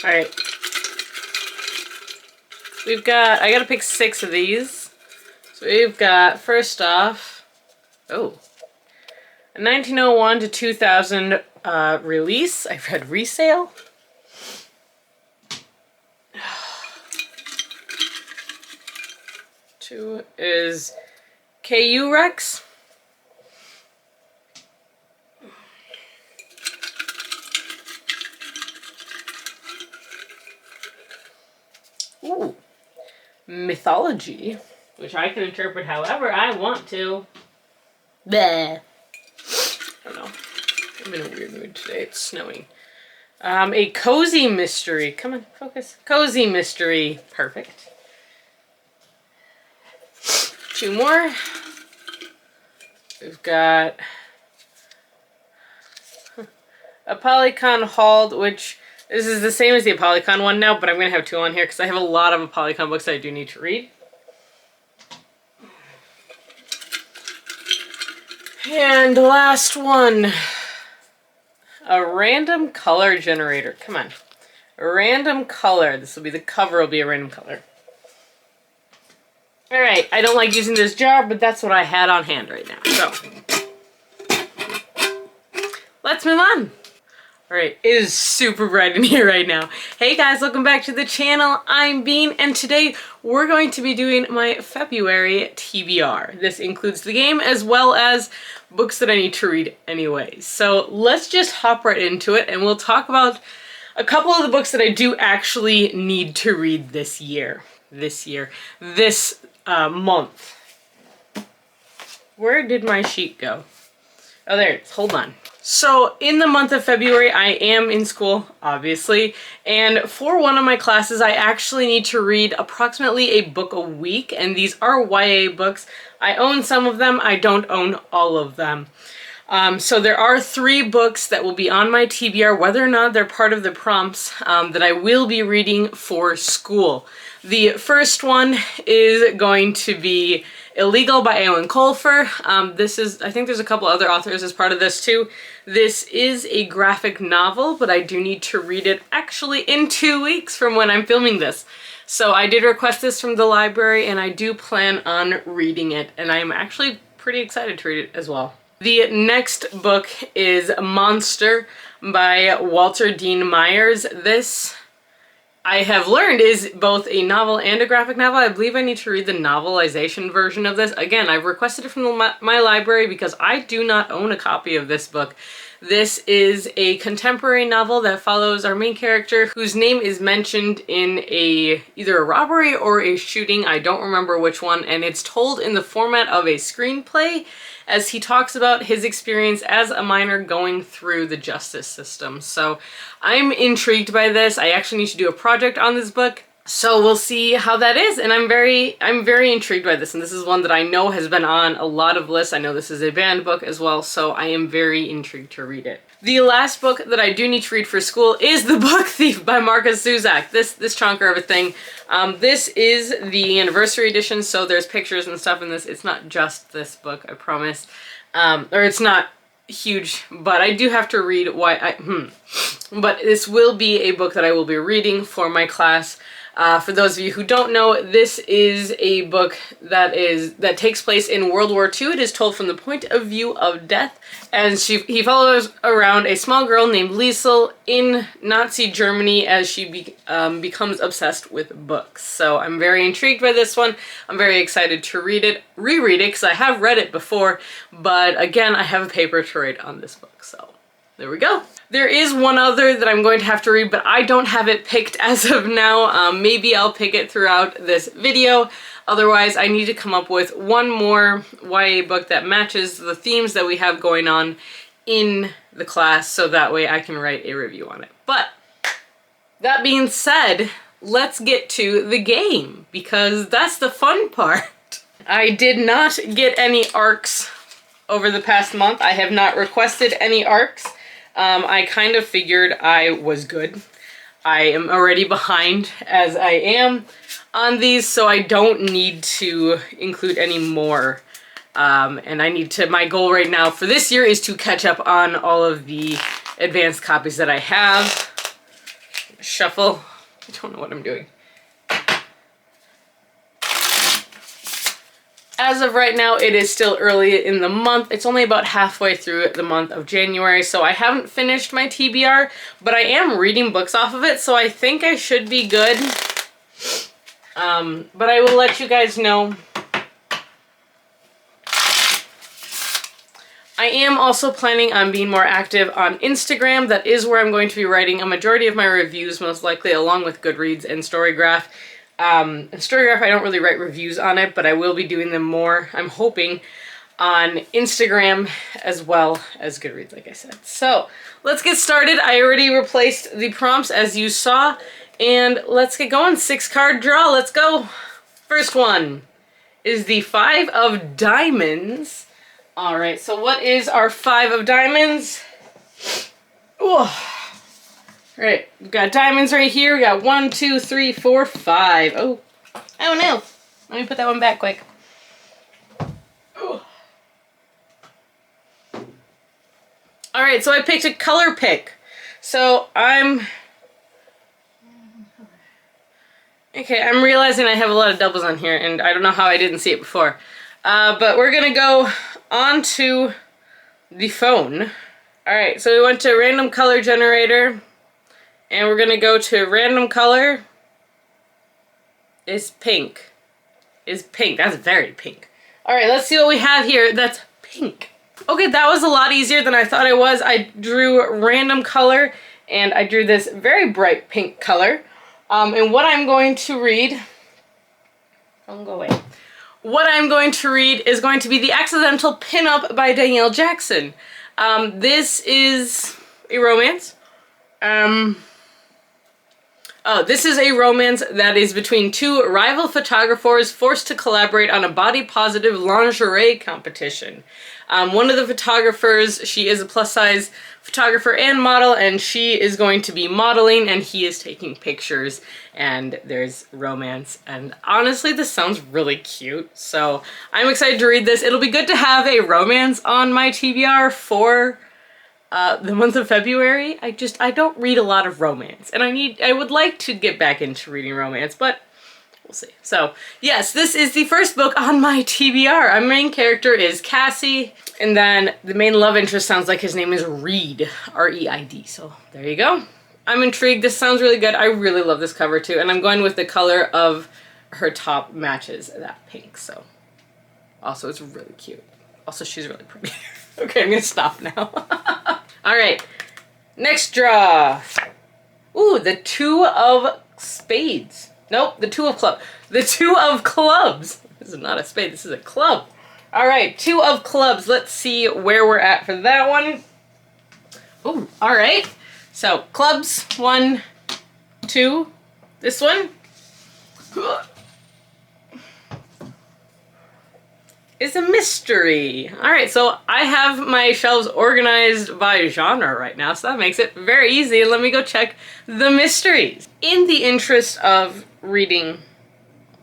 Alright. We've got, I gotta pick 6 of these. So we've got, first off, a 1901 to 2000 release. I read resale. Two is KU Rex. Ooh. Mythology, which I can interpret however I want to. Bleh. I don't know. I'm in a weird mood today. It's snowing. A cozy mystery. Come on, focus. Cozy mystery. Perfect. 2 more. We've got a Polycon hauled, which this is the same as the Polycon one now, but I'm going to have 2 on here because I have a lot of Polycon books that I do need to read. And the last one, a random color generator. Come on. A random color. This will be, the cover will be a random color. Alright, I don't like using this jar, but that's what I had on hand right now. So, let's move on. Alright, it is super bright in here right now. Hey guys, welcome back to the channel. I'm Bean, and today we're going to be doing my February TBR. This includes the game as well as books that I need to read anyways. So let's just hop right into it, and we'll talk about a couple of the books that I do actually need to read this year. This month. Where did my sheet go? Oh, there it is. Hold on. So in the month of February, I am in school, obviously, and for one of my classes, I actually need to read approximately a book a week, and these are YA books. I own some of them. I don't own all of them. So there are 3 books that will be on my TBR, whether or not they're part of the prompts, that I will be reading for school. The first one is going to be Illegal by Eowyn Colfer. I think there's a couple other authors as part of this too. This is a graphic novel, but I do need to read it actually in 2 weeks from when I'm filming this. So I did request this from the library, and I do plan on reading it, and I'm actually pretty excited to read it as well. The next book is Monster by Walter Dean Myers. This, I have learned, is both a novel and a graphic novel. I believe I need to read the novelization version of this. Again, I've requested it from my library because I do not own a copy of this book. This is a contemporary novel that follows our main character, whose name is mentioned in either a robbery or a shooting. I don't remember which one, and it's told in the format of a screenplay as he talks about his experience as a minor going through the justice system. So I'm intrigued by this. I actually need to do a project on this book, so we'll see how that is, and I'm very intrigued by this, and this is one that I know has been on a lot of lists. I know this is a banned book as well, so I am very intrigued to read it. The last book that I do need to read for school is The Book Thief by Marcus Zuzak. This chonker of a thing. This is the anniversary edition, so there's pictures and stuff in this. It's not just this book, I promise. Or it's not huge, but I do have to read But this will be a book that I will be reading for my class. For those of you who don't know, this is a book that takes place in World War II. It is told from the point of view of Death, and he follows around a small girl named Liesel in Nazi Germany as she becomes obsessed with books. So I'm very intrigued by this one. I'm very excited to reread it, because I have read it before, but again, I have a paper to write on this book, so there we go. There is one other that I'm going to have to read, but I don't have it picked as of now. Maybe I'll pick it throughout this video. Otherwise, I need to come up with one more YA book that matches the themes that we have going on in the class, so that way I can write a review on it. But that being said, let's get to the game, because that's the fun part. I did not get any ARCs over the past month. I have not requested any ARCs. I kind of figured I was good. I am already behind as I am on these, so I don't need to include any more. And my goal right now for this year is to catch up on all of the advanced copies that I have. shuffle. I don't know what I'm doing. As of right now, it is still early in the month. It's only about halfway through the month of January, so I haven't finished my TBR, but I am reading books off of it, so I think I should be good. But I will let you guys know. I am also planning on being more active on Instagram. That is where I'm going to be writing a majority of my reviews, most likely, along with Goodreads and Storygraph. Storygraph, I don't really write reviews on it, but I will be doing them more, I'm hoping, on Instagram as well as Goodreads, like I said. So let's get started. I already replaced the prompts, as you saw, and let's get going. 6-card draw, let's go. First one is the 5 of Diamonds. All right, so what is our 5 of Diamonds? Ooh. All right, we've got diamonds right here. We got 1, 2, 3, 4, 5. Oh no. Let me put that one back quick. Ooh. All right, so I picked a color pick. So I'm realizing I have a lot of doubles on here, and I don't know how I didn't see it before. But we're gonna go on to the phone. All right, so we went to random color generator. And we're gonna go to random color. Is pink. Is pink. That's very pink. Alright, let's see what we have here that's pink. Okay, that was a lot easier than I thought it was. I drew random color and I drew this very bright pink color. And what I'm going to read, don't go away. What I'm going to read is going to be The Accidental Pinup by Danielle Jackson. This is a romance. This is a romance that is between 2 rival photographers forced to collaborate on a body-positive lingerie competition. One of the photographers, she is a plus-size photographer and model, and she is going to be modeling, and he is taking pictures, and there's romance. And honestly, this sounds really cute, so I'm excited to read this. It'll be good to have a romance on my TBR for the month of February. I don't read a lot of romance, and I would like to get back into reading romance, but we'll see. So yes, this is the first book on my TBR. Our main character is Cassie, and then the main love interest sounds like his name is Reed, R-E-I-D, so there you go. I'm intrigued. This sounds really good. I really love this cover too, and I'm going with the color of her top matches that pink, so also it's really cute. Also, she's really pretty. Okay, I'm gonna stop now. All right, next draw. Ooh, the 2 of spades. Nope, the 2 of clubs. The 2 of clubs. This is not a spade, this is a club. All right, 2 of clubs. Let's see where we're at for that one. Ooh, all right. So clubs, 1, 2, this one. Is a mystery. All right, so I have my shelves organized by genre right now, so that makes it very easy. Let me go check the mysteries. In the interest of reading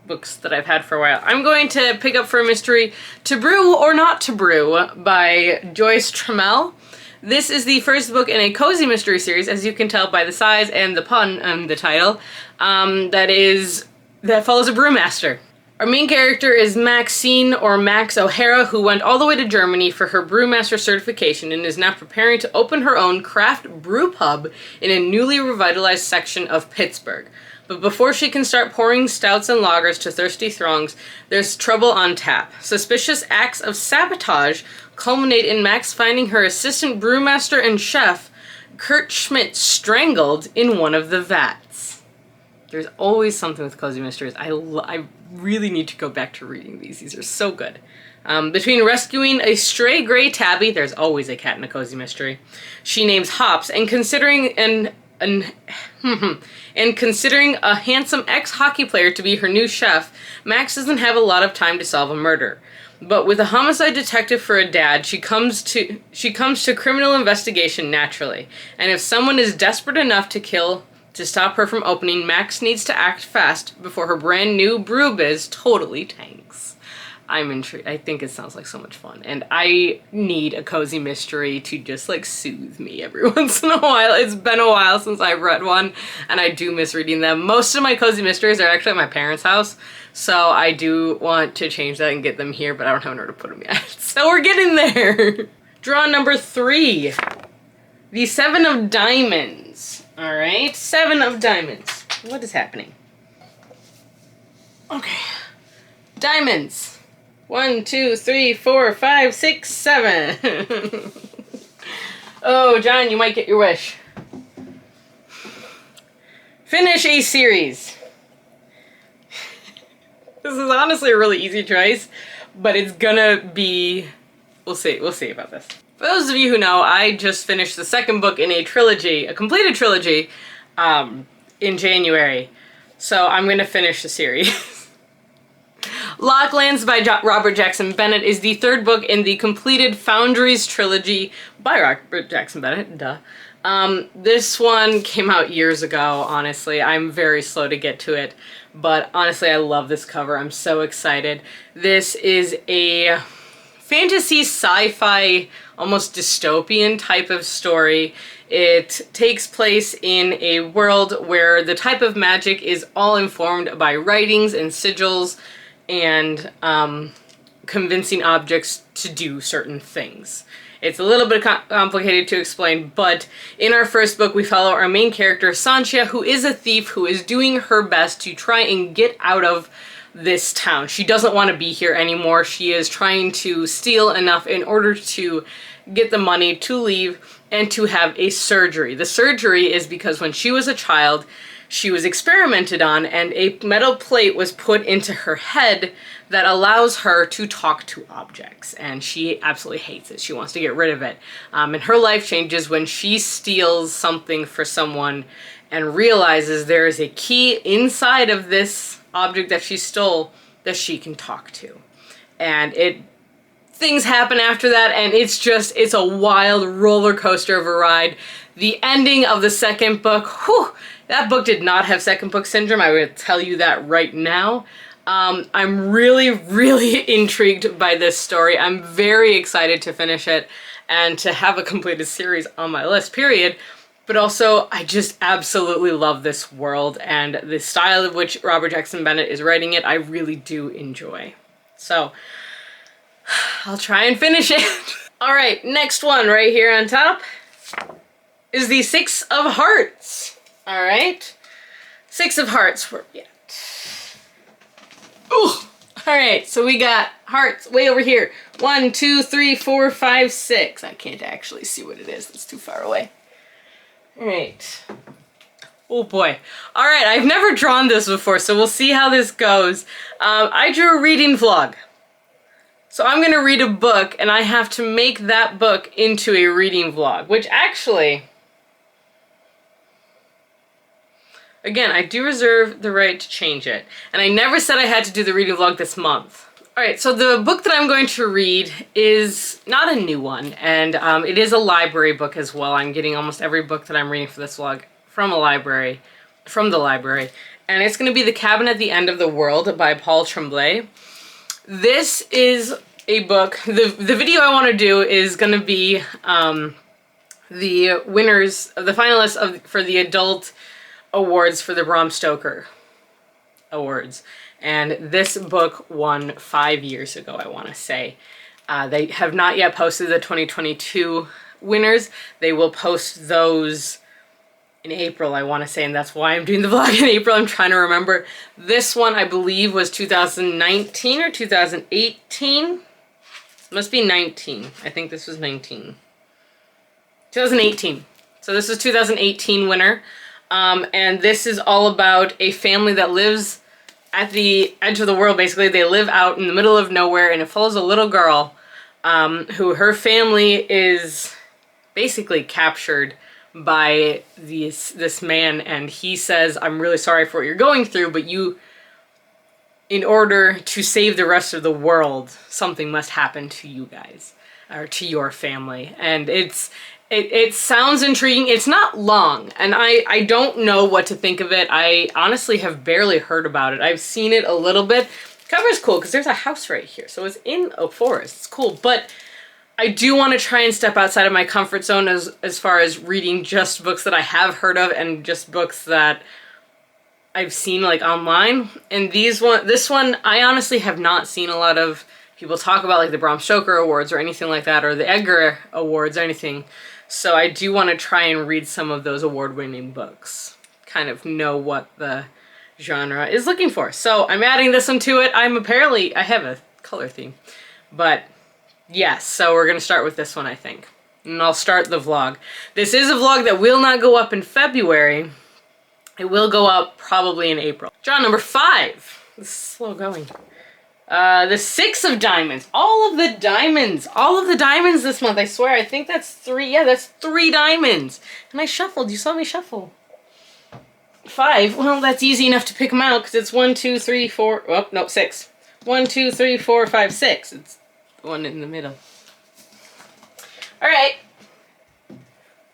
books that I've had for a while, I'm going to pick up for a mystery To Brew or Not to Brew by Joyce Trammell. This is the first book in a cozy mystery series, as you can tell by the size and the pun on the title, that follows a brewmaster. Our main character is Maxine, or Max O'Hara, who went all the way to Germany for her brewmaster certification and is now preparing to open her own craft brew pub in a newly revitalized section of Pittsburgh. But before she can start pouring stouts and lagers to thirsty throngs, there's trouble on tap. Suspicious acts of sabotage culminate in Max finding her assistant brewmaster and chef, Kurt Schmidt, strangled in one of the vats. There's always something with cozy mysteries. I really need to go back to reading these. These are so good. Between rescuing a stray gray tabby, there's always a cat in a cozy mystery, she names Hops, and considering considering a handsome ex-hockey player to be her new chef, Max doesn't have a lot of time to solve a murder. But with a homicide detective for a dad, she comes to criminal investigation naturally. And if someone is desperate enough to stop her from opening, Max needs to act fast before her brand new brew biz totally tanks. I'm intrigued. I think it sounds like so much fun. And I need a cozy mystery to just like soothe me every once in a while. It's been a while since I've read one and I do miss reading them. Most of my cozy mysteries are actually at my parents' house. So I do want to change that and get them here, but I don't have anywhere to put them yet. So we're getting there. Draw number 3. The 7 of Diamonds. All right, 7 of Diamonds. What is happening? Okay. Diamonds. 1, 2, 3, 4, 5, 6, 7. Oh, John, you might get your wish. Finish a series. This is honestly a really easy choice, but it's gonna be... We'll see about this. For those of you who know, I just finished the 2nd book in a trilogy, a completed trilogy, in January. So I'm gonna finish the series. Locklands by Robert Jackson Bennett is the 3rd book in the completed Foundries trilogy by Robert Jackson Bennett, duh. This one came out years ago, honestly. I'm very slow to get to it, but honestly, I love this cover. I'm so excited. This is a fantasy, sci-fi, almost dystopian type of story. It takes place in a world where the type of magic is all informed by writings and sigils and convincing objects to do certain things. It's a little bit complicated to explain, but in our 1st book we follow our main character, Sanchia, who is a thief who is doing her best to try and get out of this town. She doesn't want to be here anymore. She is trying to steal enough in order to get the money to leave and to have a surgery. The surgery is because when she was a child, she was experimented on and a metal plate was put into her head that allows her to talk to objects, and she absolutely hates it. She wants to get rid of it. And her life changes when she steals something for someone and realizes there is a key inside of this object that she stole that she can talk to. And things happen after that, and it's a wild roller coaster of a ride. The ending of the 2nd book, whew, that book did not have 2nd book syndrome. I will tell you that right now. I'm really, really intrigued by this story. I'm very excited to finish it and to have a completed series on my list, period. But also, I just absolutely love this world and the style of which Robert Jackson Bennett is writing it. I really do enjoy. So, I'll try and finish it. All right, next one right here on top is the 6 of Hearts. All right, 6 of Hearts. Where are we at? Ooh. All right, so we got hearts way over here. 1, 2, 3, 4, 5, 6. I can't actually see what it is. It's too far away. All right. Oh boy. All right, I've never drawn this before, so we'll see how this goes. I drew a reading vlog. So I'm gonna read a book and I have to make that book into a reading vlog, which actually, again, I do reserve the right to change it. And I never said I had to do the reading vlog this month. All right, so the book that I'm going to read is not a new one, and it is a library book as well. I'm getting almost every book that I'm reading for this vlog from the library. And it's going to be The Cabin at the End of the World by Paul Tremblay. This is a book, the video I want to do is going to be the winners, the finalists for the adult awards for the Bram Stoker Awards. And this book won 5 years ago, I want to say. They have not yet posted the 2022 winners. They will post those in April, I want to say, and that's why I'm doing the vlog in April. I'm trying to remember. This one, I believe, was 2019 or 2018. Must be 19. I think this was 19. 2018. So this is 2018 winner. And this is all about a family that lives at the edge of the world, basically. They live out in the middle of nowhere, and it follows a little girl who her family is basically captured by this man, and he says, I'm really sorry for what you're going through, but you, in order to save the rest of the world, something must happen to you guys, or to your family. And it sounds intriguing. It's not long, and I don't know what to think of it. I honestly have barely heard about it. I've seen it a little bit, Cover's cool because there's a house right here. So it's in a forest. It's cool. But I do want to try and step outside of my comfort zone as far as reading just books that I have heard of and just books that I've seen like online. And this one, I honestly have not seen a lot of people talk about, like the Bram Stoker Awards or anything like that, or the Edgar Awards or anything. So I do want to try and read some of those award-winning books. Kind of know what the genre is looking for. So I'm adding this one to it. I have a color theme. But yes, so we're going to start with this one, I think. And I'll start the vlog. This is a vlog that will not go up in February. It will go up probably in April. Draw number 5. This is slow going. The 6 of diamonds. All of the diamonds. All of the diamonds this month, I swear. I think that's 3. Yeah, that's 3 diamonds. And I shuffled. You saw me shuffle. 5. Well, that's easy enough to pick them out because it's 1, 2, 3, 4. Oh, no, 6. 1, 2, 3, 4, 5, 6. It's the one in the middle. All right.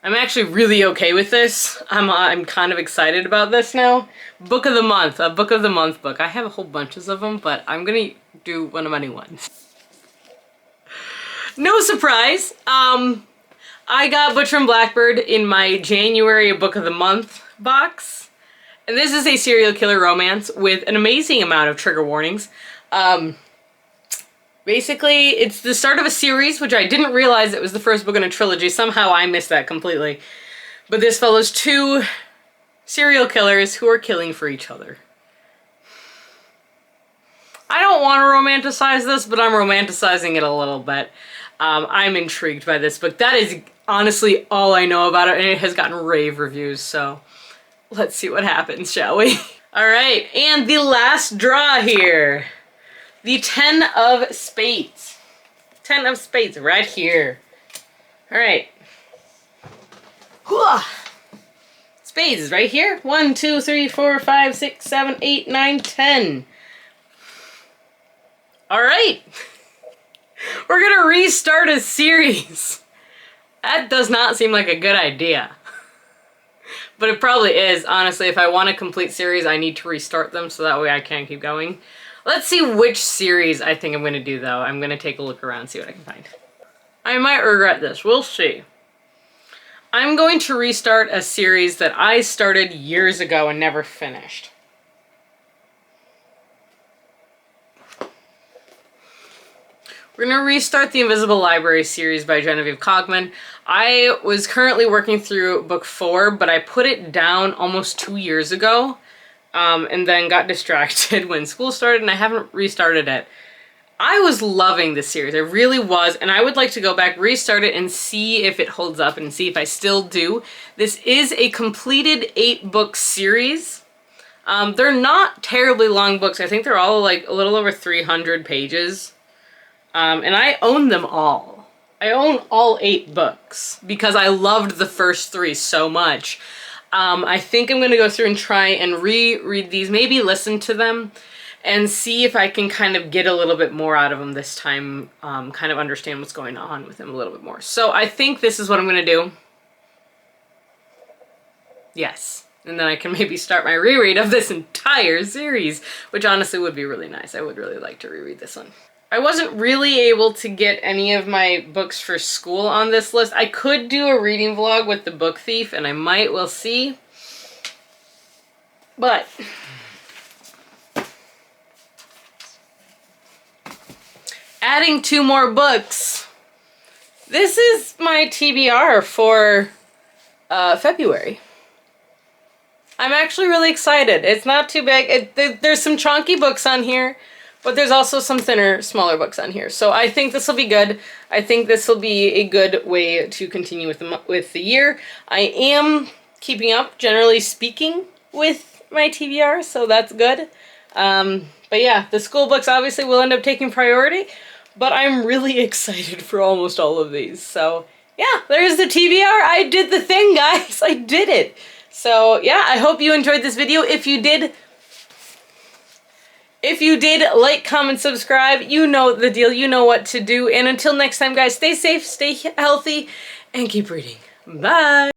I'm actually really okay with this. I'm kind of excited about this now. Book of the month, a book of the month book. I have a whole bunches of them, but I'm gonna do one of my new ones. No surprise. I got Butcher and Blackbird in my January book of the month box. And this is a serial killer romance with an amazing amount of trigger warnings. Basically, it's the start of a series, which I didn't realize it was the first book in a trilogy. Somehow I missed that completely. But this follows 2 serial killers who are killing for each other. I don't want to romanticize this, but I'm romanticizing it a little bit. I'm intrigued by this book. That is honestly all I know about it, and it has gotten rave reviews, so let's see what happens, shall we? All right, and the last draw here. The 10 of Spades. 10 of Spades right here. All right. Spades is right here. 1, 2, 3, 4, 5, 6, 7, 8, 9, 10. All right. We're going to restart a series. That does not seem like a good idea. But it probably is. Honestly, if I want a complete series, I need to restart them so that way I can keep going. Let's see which series I think I'm going to do, though. I'm going to take a look around, see what I can find. I might regret this. We'll see. I'm going to restart a series that I started years ago and never finished. We're going to restart the Invisible Library series by Genevieve Cogman. I was currently working through book 4, but I put it down almost 2 years ago. And then got distracted when school started, and I haven't restarted it. I was loving this series. I really was, and I would like to go back, restart it, and see if it holds up, and see if I still do. This is a completed 8-book series. They're not terribly long books. I think they're all like a little over 300 pages. And I own them all. I own all 8 books because I loved the first 3 so much. I think I'm going to go through and try and reread these, maybe listen to them, and see if I can kind of get a little bit more out of them this time, kind of understand what's going on with them a little bit more. So I think this is what I'm going to do. Yes. And then I can maybe start my reread of this entire series, which honestly would be really nice. I would really like to reread this one. I wasn't really able to get any of my books for school on this list. I could do a reading vlog with The Book Thief, and I might, we'll see. But adding 2 more books. This is my TBR for February. I'm actually really excited. It's not too big. There's some chunky books on here. But there's also some thinner, smaller books on here. So I think this will be good. I think this will be a good way to continue with the year. I am keeping up, generally speaking, with my TBR, so that's good. But yeah, the school books obviously will end up taking priority, but I'm really excited for almost all of these. So yeah, there's the TBR. I did the thing, guys. I did it. So yeah, I hope you enjoyed this video. If you did, like, comment, subscribe. You know the deal. You know what to do. And until next time, guys, stay safe, stay healthy, and keep reading. Bye!